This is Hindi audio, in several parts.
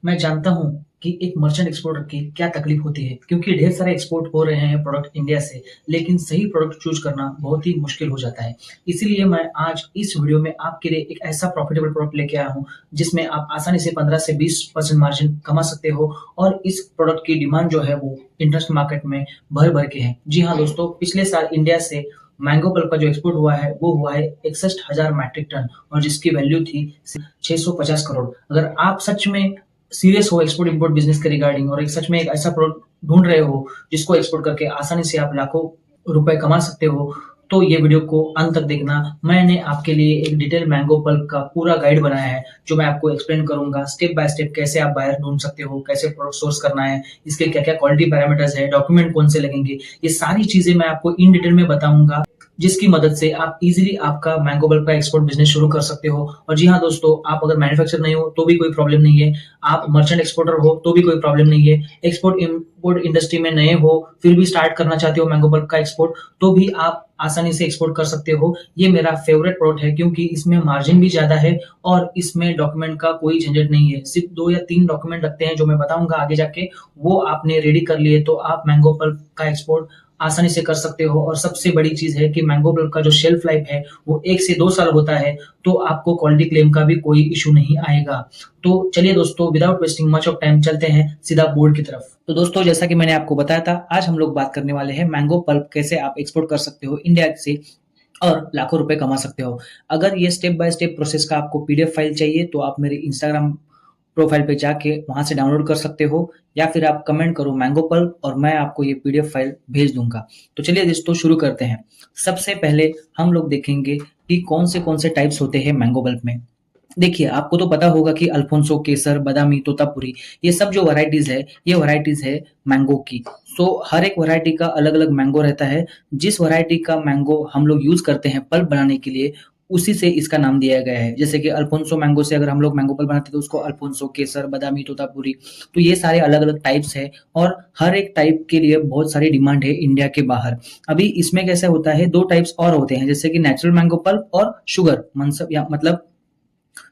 मैं जानता हूँ कि एक मर्चेंट एक्सपोर्टर की क्या तकलीफ होती है क्योंकि ढेर सारे एक्सपोर्ट हो रहे हैं प्रोडक्ट इंडिया से, लेकिन सही प्रोडक्ट चूज करना बहुत ही मुश्किल हो जाता है। इसीलिए मैं आज इस वीडियो में आपके लिए एक ऐसा प्रॉफिटेबल प्रोडक्ट लेके आया हूँ जिसमें आप आसानी से 15 से 20% मार्जिन कमा सकते हो और इस प्रोडक्ट की डिमांड जो है वो इंटरनेशनल मार्केट में भर भर के है। जी हाँ दोस्तों, पिछले साल इंडिया से मैंगो पल्प का जो एक्सपोर्ट हुआ है वो हुआ है 61,000 मैट्रिक टन और जिसकी वैल्यू थी 650 करोड़। अगर आप सच में सीरियस हो एक्सपोर्ट इंपोर्ट बिजनेस के रिगार्डिंग और एक सच में एक ऐसा प्रोडक्ट ढूंढ रहे हो जिसको एक्सपोर्ट करके आसानी से आप लाखों रुपए कमा सकते हो, तो ये वीडियो को अंत तक देखना। मैंने आपके लिए एक डिटेल मैंगो पल्प का पूरा गाइड बनाया है जो मैं आपको एक्सप्लेन करूंगा स्टेप बाय स्टेप कैसे आप बायर ढूंढ सकते हो, कैसे प्रोडक्ट सोर्स करना है, इसके क्या क्या क्वालिटी पैरामीटर्स है, डॉक्यूमेंट कौन से लगेंगे, ये सारी चीजें मैं आपको इन डिटेल में बताऊंगा जिसकी मदद से आप इजीली आपका मैंगो बल्ब का एक्सपोर्ट बिजनेस शुरू कर सकते हो। और जी हाँ दोस्तों, आप अगर मैन्युफैक्चर नहीं हो तो भी कोई प्रॉब्लम नहीं है, आप मर्चेंट एक्सपोर्टर हो तो भी कोई प्रॉब्लम नहीं है, एक्सपोर्ट इंपोर्ट इंडस्ट्री में नए हो फिर भी स्टार्ट करना चाहते हो मैंगो बल्ब का एक्सपोर्ट, तो भी आप आसानी से एक्सपोर्ट कर सकते हो। ये मेरा फेवरेट प्रोडक्ट है क्योंकि इसमें मार्जिन भी ज्यादा है और इसमें डॉक्यूमेंट का कोई झंझट नहीं है। सिर्फ 2 या 3 डॉक्यूमेंट लगते हैं जो मैं बताऊंगा आगे जाके, वो आपने रेडी कर लिए तो आप मैंगो पल्प का एक्सपोर्ट आसानी से कर सकते हो। और सबसे बड़ी चीज है कि मैंगो पल्प का जो शेल्फ लाइफ है वो 1 से 2 साल होता है, तो आपको क्वालिटी क्लेम का भी कोई इशू नहीं आएगा। तो चलिए दोस्तों, without wasting much of time चलते हैं सीधा बोर्ड की तरफ। तो दोस्तों, जैसा कि मैंने आपको बताया था, आज हम लोग बात करने वाले हैं मैंगो पल्प कैसे आप एक्सपोर्ट कर सकते हो इंडिया से और लाखों रुपए कमा सकते हो। अगर ये स्टेप बाय स्टेप प्रोसेस का आपको पीडीएफ फाइल चाहिए तो आप मेरे इंस्टाग्राम प्रोफाइल पे जाके वहां से डाउनलोड कर सकते हो, या फिर आप कमेंट करो मैंगो पल्प और मैं आपको ये पीडीएफ फाइल भेज दूंगा। तो चलिए दोस्तों शुरू करते हैं। सबसे पहले हम लोग देखेंगे कि कौन से टाइप्स होते हैं मैंगो पल्प में। देखिए, आपको तो पता होगा कि अल्फोंसो, केसर, बादामी, तोतापुरी, ये सब जो वैरायटीज है ये वैरायटीज है मैंगो की। सो हर एक वैरायटी का अलग अलग मैंगो रहता है। जिस वैरायटी का मैंगो हम लोग यूज करते हैं पल्प बनाने के लिए, उसी से इसका नाम दिया गया है। जैसे कि अल्फोंसो मैंगो से अगर हम लोग मैंगो पल्प बनाते हैं तो उसको अल्फोंसो, केसर, बादामी, तोतापुरी, तो ये सारे अलग अलग टाइप्स है और हर एक टाइप के लिए बहुत सारी डिमांड है इंडिया के बाहर। अभी इसमें कैसे होता है, 2 टाइप्स और होते हैं, जैसे कि नेचुरल मैंगो पल्प और शुगर मनसब, या मतलब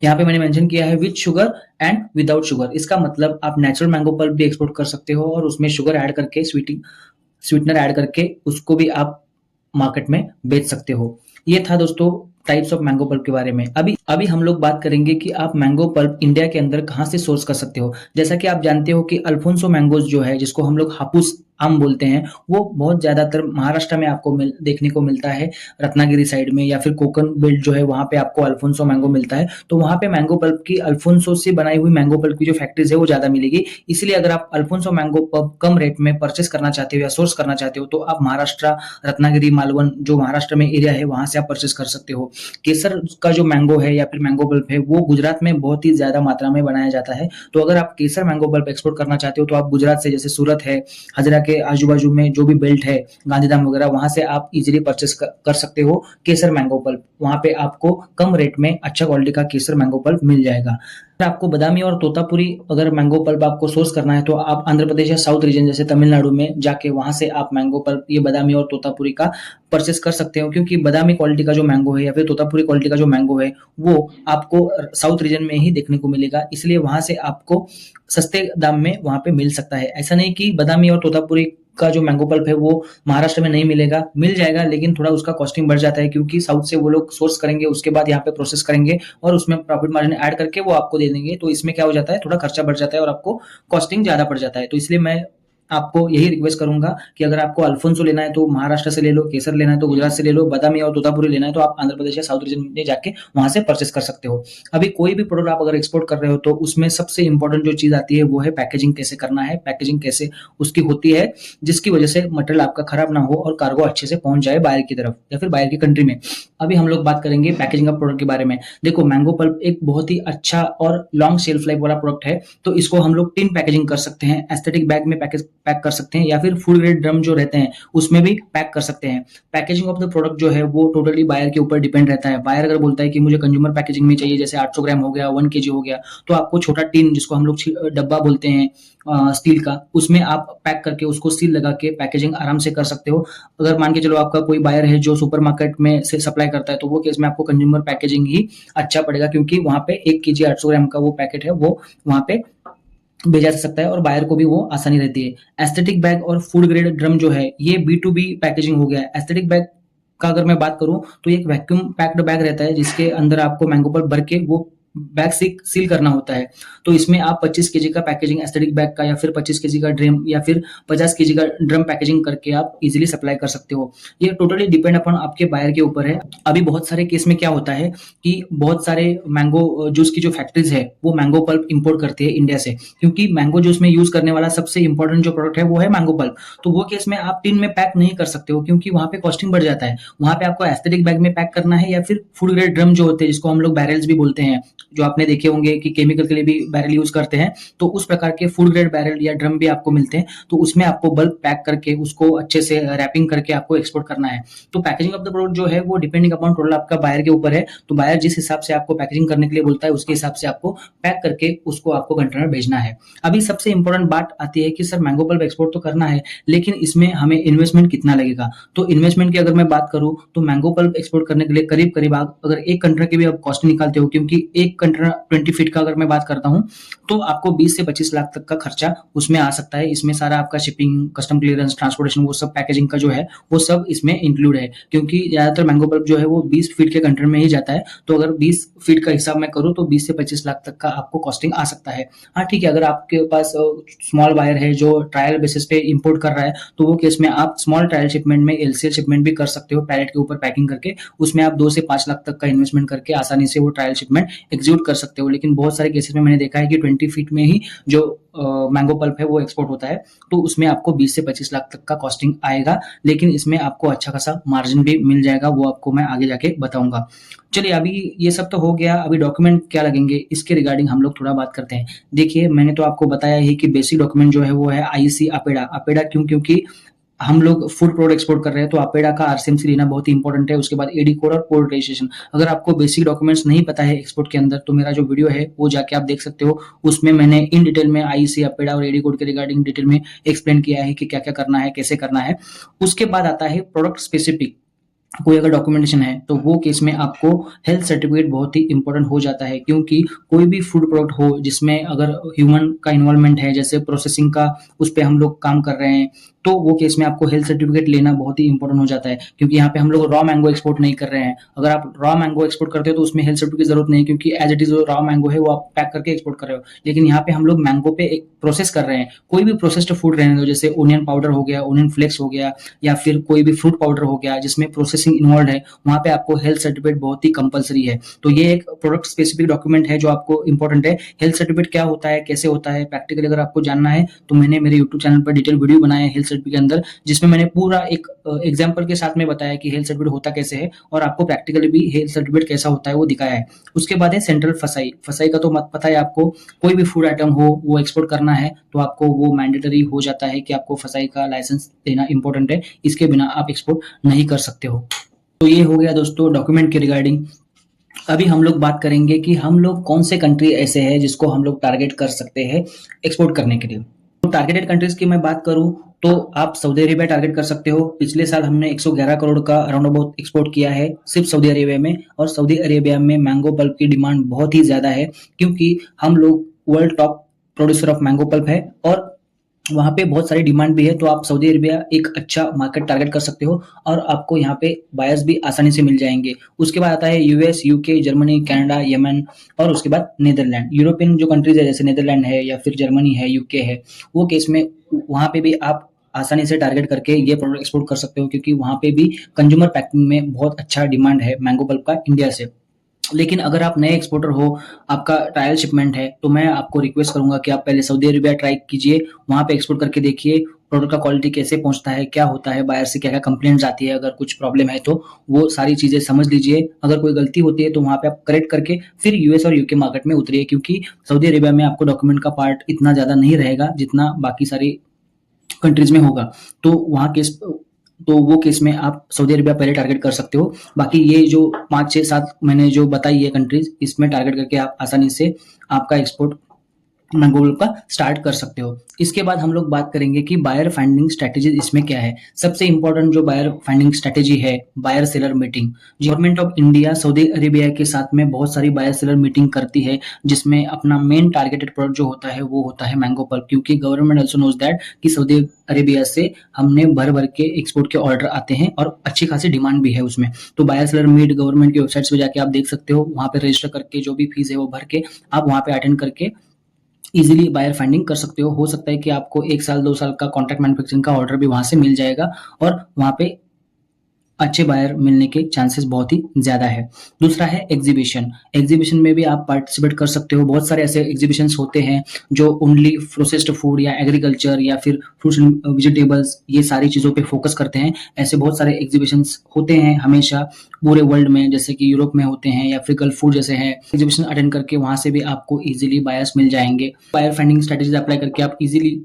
यहाँ पे मैंने मेंशन किया है with sugar and without sugar. इसका मतलब आप नेचुरल मैंगो पल्प भी एक्सपोर्ट कर सकते हो और उसमें शुगर ऐड करके, स्वीटनर ऐड करके उसको भी आप मार्केट में बेच सकते हो। ये था दोस्तों टाइप्स ऑफ मैंगो पल्प के बारे में। अभी अभी हम लोग बात करेंगे कि आप मैंगो पल्प इंडिया के अंदर कहाँ से सोर्स कर सकते हो। जैसा कि आप जानते हो कि अल्फोंसो मैंगोज जो है, जिसको हम लोग हापुस आम बोलते हैं, वो बहुत ज्यादातर महाराष्ट्र में आपको देखने को मिलता है, रत्नागिरी साइड में, या फिर कोकन बेल्ट जो है वहां पे आपको अल्फोंसो मैंगो मिलता है। तो वहां पे मैंगो पल्प की, अल्फोंसो से बनाई हुई मैंगो पल्प की जो फैक्ट्रीज है वो ज्यादा मिलेगी। इसलिए अगर आप अल्फोंसो मैंगो पल्प कम रेट में परचेस करना चाहते हो या सोर्स करना चाहते हो तो आप महाराष्ट्र, रत्नागिरी, मालवण जो महाराष्ट्र में एरिया है वहां से आप परचेस कर सकते हो। केसर का जो मैंगो है या फिर मैंगो पल्प है वो गुजरात में बहुत ही ज्यादा मात्रा में बनाया जाता है। तो अगर आप केसर मैंगो पल्प एक्सपोर्ट करना चाहते हो तो आप गुजरात से, जैसे सूरत है, हजरा के आजू बाजू में जो भी बेल्ट है, गांधीधाम वगैरह, वहां से आप इजीली परचेस कर सकते हो केसर मैंगो पल्प। वहां पे आपको कम रेट में अच्छा क्वालिटी का केसर मैंगो पल्प मिल जाएगा। अगर आपको बादामी और तोतापुरी अगर मैंगो पल्प आपको सोर्स करना है तो आप आंध्र प्रदेश या साउथ रीजन जैसे तमिलनाडु में जाके वहां से आप मैंगो पल्प, ये बादामी और तोतापुरी का परचेस कर सकते हो, क्योंकि बादामी क्वालिटी का जो मैंगो है या फिर तोतापुरी क्वालिटी का जो मैंगो है वो आपको साउथ रीजन में ही देखने को मिलेगा। इसलिए वहां से आपको सस्ते दाम में वहां पे मिल सकता है। ऐसा नहीं कि बादामी और तोतापुरी का जो मैंगो पल्प है वो महाराष्ट्र में नहीं मिलेगा, मिल जाएगा, लेकिन थोड़ा उसका कॉस्टिंग बढ़ जाता है क्योंकि साउथ से वो लोग सोर्स करेंगे, उसके बाद यहाँ पे प्रोसेस करेंगे और उसमें प्रॉफिट मार्जिन ऐड करके वो आपको दे देंगे। तो इसमें क्या हो जाता है, थोड़ा खर्चा बढ़ जाता है और आपको कॉस्टिंग ज्यादा पड़ जाता है। तो इसलिए मैं आपको यही रिक्वेस्ट करूंगा कि अगर आपको अल्फोंसो लेना है तो महाराष्ट्र से ले लो, केसर लेना है तो गुजरात से ले लो, बादामी और तोतापुरी लेना है तो आप आंध्र प्रदेश या साउथ रीजन में जाके वहां से परचेस कर सकते हो। अभी कोई भी प्रोडक्ट आप अगर एक्सपोर्ट कर रहे हो तो उसमें सबसे इंपॉर्टेंट जो चीज आती है वो है पैकेजिंग कैसे करना है, पैकेजिंग कैसे उसकी होती है जिसकी वजह से मटेरियल आपका खराब ना हो और कार्गो अच्छे से पहुंच जाए बाहर की तरफ या फिर बाहर की कंट्री में। अभी हम लोग बात करेंगे पैकेजिंग ऑफ प्रोडक्ट के बारे में। देखो, मैंगो पल्प एक बहुत ही अच्छा और लॉन्ग शेल्फ लाइफ वाला प्रोडक्ट है, तो इसको हम लोग टिन पैकेजिंग कर सकते हैं, एस्थेटिक बैग में पैक कर सकते हैं, या फिर फूड ग्रेड ड्रम जो रहते हैं उसमें भी पैक कर सकते हैं। पैकेजिंग ऑफ द प्रोडक्ट जो है वो टोटली बायर के ऊपर डिपेंड रहता है। बायर अगर बोलता है कि मुझे कंज्यूमर पैकेजिंग में चाहिए, जैसे 800 ग्राम हो गया, 1 केजी हो गया, तो आपको छोटा टिन, जिसको हम लोग डब्बा बोलते हैं स्टील का, उसमें आप पैक करके उसको सील लगा के पैकेजिंग आराम से कर सकते हो। अगर मान के चलो आपका कोई बायर है जो सुपरमार्केट में से सप्लाई करता है तो वो केस में आपको कंज्यूमर पैकेजिंग ही अच्छा पड़ेगा, क्योंकि वहां पे 1 केजी 800 ग्राम का वो पैकेट है वो वहां पे भेजा जा सकता है और बायर को भी वो आसानी रहती है। एस्थेटिक बैग और फूड ग्रेड ड्रम जो है ये B2B पैकेजिंग हो गया है। एस्थेटिक बैग का अगर मैं बात करूं तो ये एक वैक्यूम पैक्ड बैग रहता है जिसके अंदर आपको मैंगो पल्प भर के वो बैग सील करना होता है। तो इसमें आप 25 केजी का पैकेजिंग एस्थेटिक बैग का या फिर 25 केजी का ड्रम या फिर 50 केजी का ड्रम पैकेजिंग करके आप इजीली सप्लाई कर सकते हो। ये टोटली डिपेंड अपॉन आपके बायर के ऊपर है। अभी बहुत सारे केस में क्या होता है कि बहुत सारे मैंगो जूस की जो फैक्ट्रीज है वो मैंगो पल्प इंपोर्ट करती है इंडिया से, क्योंकि मैंगो जूस में यूज करने वाला सबसे इंपॉर्टेंट जो प्रोडक्ट है वो है मैंगो पल्प। तो वो केस में आप टिन में पैक नहीं कर सकते हो क्योंकि वहां पे कॉस्टिंग बढ़ जाता है। वहां पे आपको एस्थेटिक बैग में पैक करना है या फिर फूड ग्रेड ड्रम जो होते हैं जिसको हम लोग बैरल्स भी बोलते हैं, जो आपने देखे होंगे कि केमिकल के लिए भी बैरल यूज करते हैं, तो उस प्रकार के फूड ग्रेड बैरल या ड्रम भी आपको मिलते हैं। तो उसमें आपको बल्क पैक करके उसको अच्छे से रैपिंग करके आपको एक्सपोर्ट करना है। तो पैकेजिंग ऑफ द प्रोडक्ट जो है वो डिपेंडिंग अपॉन टोटल आपका बायर के ऊपर है। तो बायर जिस हिसाब से आपको पैकेजिंग करने के लिए बोलता है उसके हिसाब से आपको पैक करके उसको आपको कंटेनर भेजना है। अभी सबसे इंपॉर्टेंट बात आती है कि सर मैंगो पल्प एक्सपोर्ट तो करना है लेकिन इसमें हमें इन्वेस्टमेंट कितना लगेगा। तो इन्वेस्टमेंट की अगर मैं बात करूं तो मैंगो पल्प एक्सपोर्ट करने के लिए करीब करीब आप अगर एक कंटेनर की भी आप कॉस्ट निकालते हो, क्योंकि एक कंटेनर 20 फीट का अगर मैं बात करता हूं तो आपको 20 से 25 लाख तक का खर्चा उसमें आ सकता है। इसमें सारा आपका शिपिंग, कस्टम क्लियरेंस, ट्रांसपोर्टेशन, वो सब पैकेजिंग का जो है वो सब इसमें इंक्लूड है, क्योंकि ज्यादातर मैंगो पल्प जो है वो 20 फीट के कंटेनर में ही जाता है। तो अगर 20 फीट का हिसाब मैं करूँ तो 20 से 25 लाख तक का आपको कॉस्टिंग आ सकता है। हाँ ठीक है, अगर आपके पास स्मॉल बायर है जो ट्रायल बेसिस पे इंपोर्ट कर रहा है तो वो केस में आप स्मॉल ट्रायल शिपमेंट में LCL शिपमेंट भी कर सकते हो, पैलेट के ऊपर पैकिंग करके। उसमें आप 2 से 5 लाख तक का इन्वेस्टमेंट करके आसानी से वो ट्रायल शिपमेंट एग्जीक्यूट कर सकते हो। लेकिन बहुत सारे केसेस में मैंने देखा है कि 20 फीट में ही जो मैंगो पल्प है वो एक्सपोर्ट होता है, तो उसमें आपको 20 से 25 लाख तक का कॉस्टिंग आएगा। लेकिन इसमें आपको अच्छा खासा मार्जिन भी मिल जाएगा, वो आपको मैं आगे जाके बताऊंगा। चलिए, अभी ये सब तो हो गया, अभी डॉक्यूमेंट क्या लगेंगे इसके रिगार्डिंग हम लोग थोड़ा बात करते हैं। देखिए, मैंने तो आपको बताया ही कि बेसिक डॉक्यूमेंट जो है वो है IC अपेडा। अपेडा क्यों? क्योंकि हम लोग फूड प्रोडक्ट एक्सपोर्ट कर रहे हैं तो अपेडा का RCMC लेना बहुत ही इंपॉर्टेंट है। उसके बाद AD कोड और पोर्ट रजिस्ट्रेशन। अगर आपको बेसिक डॉक्यूमेंट्स नहीं पता है एक्सपोर्ट के अंदर तो मेरा जो वीडियो है वो जाके आप देख सकते हो। उसमें मैंने इन डिटेल में IC अपेडा और AD कोड के रिगार्डिंग डिटेल में एक्सप्लेन किया है कि क्या क्या करना है, कैसे करना है। उसके बाद आता है प्रोडक्ट स्पेसिफिक कोई अगर डॉक्यूमेंटेशन है तो वो केस में आपको हेल्थ सर्टिफिकेट बहुत ही इंपॉर्टेंट हो जाता है, क्योंकि कोई भी फूड प्रोडक्ट हो जिसमें अगर ह्यूमन का इन्वॉल्वमेंट है, जैसे प्रोसेसिंग का उस पर हम लोग काम कर रहे हैं, तो वो केस में आपको हेल्थ सर्टिफिकेट लेना बहुत ही इंपॉर्टेंट हो जाता है। क्योंकि यहाँ पे हम लोग रॉ मैंगो एक्सपोर्ट नहीं कर रहे हैं। अगर आप रॉ मैंगो एक्सपोर्ट करते हो तो उसमें हेल्थ सर्टिफिकेट की जरूरत नहीं, क्योंकि as it is raw mango है वो आप पैक करके एक्सपोर्ट कर रहे हो। लेकिन यहाँ पे हम लोग मैंगो पे एक प्रोसेस कर रहे हैं। कोई भी प्रोसेस्ड फूड रहने दो, जैसे ओनियन पाउडर हो गया, ओनियन फ्लेक्स हो गया, या फिर कोई भी फ्रूट पाउडर हो गया जिसमें प्रोसेसिंग इन्वॉल्व है, वहां पे आपको हेल्थ सर्टिफिकेट बहुत ही कंपलसरी है। तो ये एक प्रोडक्ट स्पेसिफिक डॉक्यूमेंट है जो आपको इंपॉर्टेंट है। हेल्थ सर्टिफिकेट क्या होता है, कैसे होता है, प्रैक्टिकली अगर आपको जानना है तो मैंने मेरे यूट्यूब चैनल पर डिटेल वीडियो बनाया है हेल्थ सर्टिफिकेट के अंदर, जिसमें मैंने पूरा एक एग्जाम्पल के साथ में बताया कि हेल्थ सर्टिफिकेट होता कैसे है और आपको प्रैक्टिकली भी हेल्थ सर्टिफिकेट कैसा होता है वो दिखाया है। उसके बाद है सेंट्रल फसाई। फसाई का तो मत पता है आपको, कोई भी फूड आइटम हो वो एक्सपोर्ट करना है तो आपको वो मैंडेटरी हो जाता है कि आपको फसाई का लाइसेंस देना इंपॉर्टेंट है। इसके बिना आप एक्सपोर्ट नहीं कर सकते हो। तो ये हो गया दोस्तों डॉक्यूमेंट के रिगार्डिंग। अभी हम लोग बात करेंगे कि हम लोग कौन से कंट्री ऐसे हैं जिसको हम लोग टारगेट कर सकते हैं एक्सपोर्ट करने के लिए। तो टारगेटेड कंट्रीज की मैं बात करूं तो आप सऊदी अरेबिया टारगेट कर सकते हो। पिछले साल हमने 111 करोड़ का अराउंड अबाउट एक्सपोर्ट किया है सिर्फ सऊदी अरेबिया में। और सऊदी अरेबिया में मैंगो पल्प की डिमांड बहुत ही ज्यादा है, क्योंकि हम लोग world top producer of mango pulp है और वहाँ पे बहुत सारी डिमांड भी है। तो आप सऊदी अरेबिया एक अच्छा मार्केट टारगेट कर सकते हो और आपको यहाँ पे बायर्स भी आसानी से मिल जाएंगे। उसके बाद आता है US, UK, Germany, Canada, Yemen और उसके बाद नीदरलैंड। यूरोपियन जो कंट्रीज है जैसे नीदरलैंड है या फिर जर्मनी है, UK है, वो केस में वहाँ पे भी आप आसानी से टारगेट करके ये प्रोडक्ट एक्सपोर्ट कर सकते हो, क्योंकि वहाँ पे भी कंज्यूमर पैकिंग में बहुत अच्छा डिमांड है मैंगो पल्प का इंडिया से। लेकिन अगर आप नए एक्सपोर्टर हो, आपका ट्रायल शिपमेंट है, तो मैं आपको रिक्वेस्ट करूंगा कि आप पहले सऊदी अरेबिया ट्राई कीजिए, वहां पे एक्सपोर्ट करके देखिए प्रोडक्ट का क्वालिटी कैसे पहुंचता है, क्या होता है, बायर से क्या क्या कंप्लेंट्स आती है, अगर कुछ प्रॉब्लम है तो वो सारी चीजें समझ लीजिए। अगर कोई गलती होती है तो वहां पे आप करेक्ट करके फिर US और UK मार्केट में उतरिए, क्योंकि सऊदी अरेबिया में आपको डॉक्यूमेंट का पार्ट इतना ज्यादा नहीं रहेगा जितना बाकी सारी कंट्रीज में होगा। तो वहाँ केस तो वो केस में आप सऊदी अरेबिया पहले टारगेट कर सकते हो। बाकी ये जो 5, 6, 7 मैंने जो बताई है कंट्रीज, इसमें टारगेट करके आप आसानी से आपका एक्सपोर्ट मैंगो पल्प का स्टार्ट कर सकते हो। इसके बाद हम लोग बात करेंगे कि बायर फाइंडिंग स्ट्रेटेजी इसमें क्या है। सबसे इंपॉर्टेंट जो बायर फाइंडिंग स्ट्रेटेजी है, buyer seller meeting. Government of India Saudi Arabia के साथ में बहुत सारी बायर सेलर मीटिंग करती है, जिसमें अपना मेन टारगेटेड प्रोडक्ट जो होता है वो होता है मैंगो पल्प, क्योंकि गवर्नमेंट ऑल्सो नोज दैट कि सऊदी अरेबिया से हमने भर भर के एक्सपोर्ट के ऑर्डर आते हैं और अच्छी खासी डिमांड भी है उसमें। तो बायर सेलर मीट गवर्नमेंट की वेबसाइट्स पे जाके आप देख सकते हो, वहां पे रजिस्टर करके जो भी फीस है वो भर के आप वहां पे अटेंड करके इजीली बायर फाइंडिंग कर सकते हो सकता है कि आपको 1 साल 2 साल का कॉन्ट्रैक्ट मैन्युफैक्चरिंग का ऑर्डर भी वहां से मिल जाएगा और वहां पे अच्छे बायर मिलने के चांसेस बहुत ही ज़्यादा है। दूसरा है एग्जीबिशन। एग्जीबिशन में भी आप पार्टिसिपेट कर सकते हो। बहुत सारे ऐसे एग्जीबिशंस होते हैं जो ओनली प्रोसेस्ड फूड या एग्रीकल्चर या फिर फ्रूट्स एंड वेजिटेबल्स, ये सारी चीज़ों पे फोकस करते हैं। ऐसे बहुत सारे एग्जीबिशंस होते हैं हमेशा पूरे वर्ल्ड में, जैसे कि यूरोप में होते हैं या फिर गल्फ फूड जैसे हैं। एग्जीबिशन अटेंड करके वहाँ से भी आपको ईजिली बायर्स मिल जाएंगे। बायर फाइंडिंग स्ट्रेटेजीज अप्लाई करके आप इजीली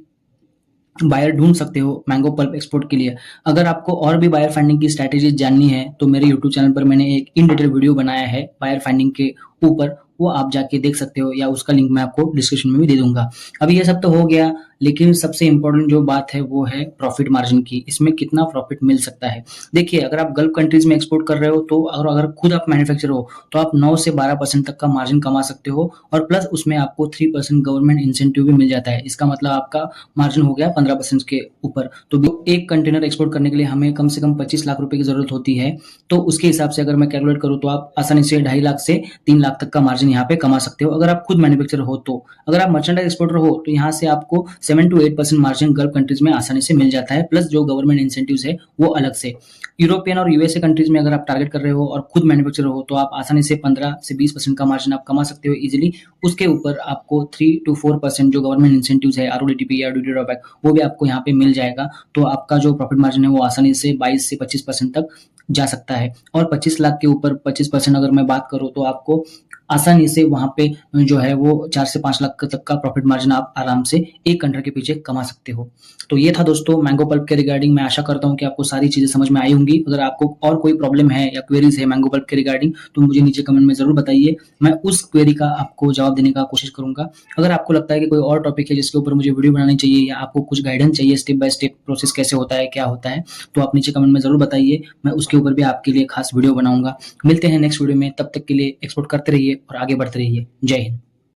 बायर ढूंढ सकते हो मैंगो पल्प एक्सपोर्ट के लिए। अगर आपको और भी बायर फाइंडिंग की स्ट्रैटेजी जाननी है तो मेरे यूट्यूब चैनल पर मैंने एक इन डिटेल वीडियो बनाया है बायर फाइंडिंग के ऊपर, वो आप जाके देख सकते हो या उसका लिंक मैं आपको डिस्क्रिप्शन में भी दे दूंगा। अभी ये सब तो हो गया, लेकिन सबसे इंपॉर्टेंट जो बात है वो है प्रॉफिट मार्जिन की। इसमें कितना प्रॉफिट मिल सकता है। देखिए, अगर आप गल्फ कंट्रीज में एक्सपोर्ट कर रहे हो तो अगर खुद आप मैन्युफैक्चर हो तो आप 9 से 12% तक का मार्जिन कमा सकते हो और प्लस उसमें आपको 3% गवर्नमेंट इंसेंटिव भी मिल जाता है। इसका मतलब आपका मार्जिन हो गया 15% के ऊपर। तो एक कंटेनर एक्सपोर्ट करने के लिए हमें कम से कम 25 लाख रुपए की जरूरत होती है। तो उसके हिसाब से अगर मैं कैलकुलेट करूँ तो आप आसानी से 2.5 लाख से 3 लाख तक का मार्जिन यहाँ पे कमा सकते हो, अगर आप खुद मैन्युफैक्चर हो तो। अगर आप मर्चेंडाइज एक्सपोर्टर हो तो यहाँ से आपको 7 to 8% मार्जिन गल्फ कंट्रीज में आसानी से मिल जाता है, प्लस जो गवर्नमेंट इंसेंटिव्स है वो अलग से। यूरोपियन और यूएसए कंट्रीज में अगर आप टारगेट कर रहे हो और खुद मैन्युफैक्चर हो तो आप आसानी से 15 से 20% का मार्जिन आप कमा सकते हो इजीली। उसके ऊपर आपको 3 to 4% जो गवर्नमेंट इंसेंटिव्स है, आरओडीटीपी या ड्यूटी ड्रॉबैक, वो भी आपको यहाँ पे मिल जाएगा। तो आपका जो प्रॉफिट मार्जिन है वो आसानी से 22 से 25% तक जा सकता है। और 25 लाख के ऊपर 25% अगर मैं बात करूँ तो आपको आसानी से वहां पे जो है वो 4 से 5 लाख तक का प्रॉफिट मार्जिन आप आराम से एक कंट्री के पीछे कमा सकते हो। तो ये था दोस्तों मैंगो पल्प के रिगार्डिंग। मैं आशा करता हूँ कि आपको सारी चीजें समझ में आई होंगी। अगर आपको और कोई प्रॉब्लम है या क्वेरीज है मैंगो पल्प के रिगार्डिंग तो मुझे नीचे कमेंट में जरूर बताइए, मैं उस क्वेरी का आपको जवाब देने का कोशिश करूंगा। अगर आपको लगता है कि कोई और टॉपिक है जिसके ऊपर मुझे वीडियो बनानी चाहिए या आपको कुछ गाइडेंस चाहिए स्टेप बाय स्टेप प्रोसेस कैसे होता है क्या होता है, तो आप नीचे कमेंट में जरूर बताइए, मैं उसके ऊपर भी आपके लिए खास वीडियो बनाऊंगा। मिलते हैं नेक्स्ट वीडियो में, तब तक के लिए एक्सपोर्ट करते रहिए और आगे बढ़ते रहिए। जय हिंद।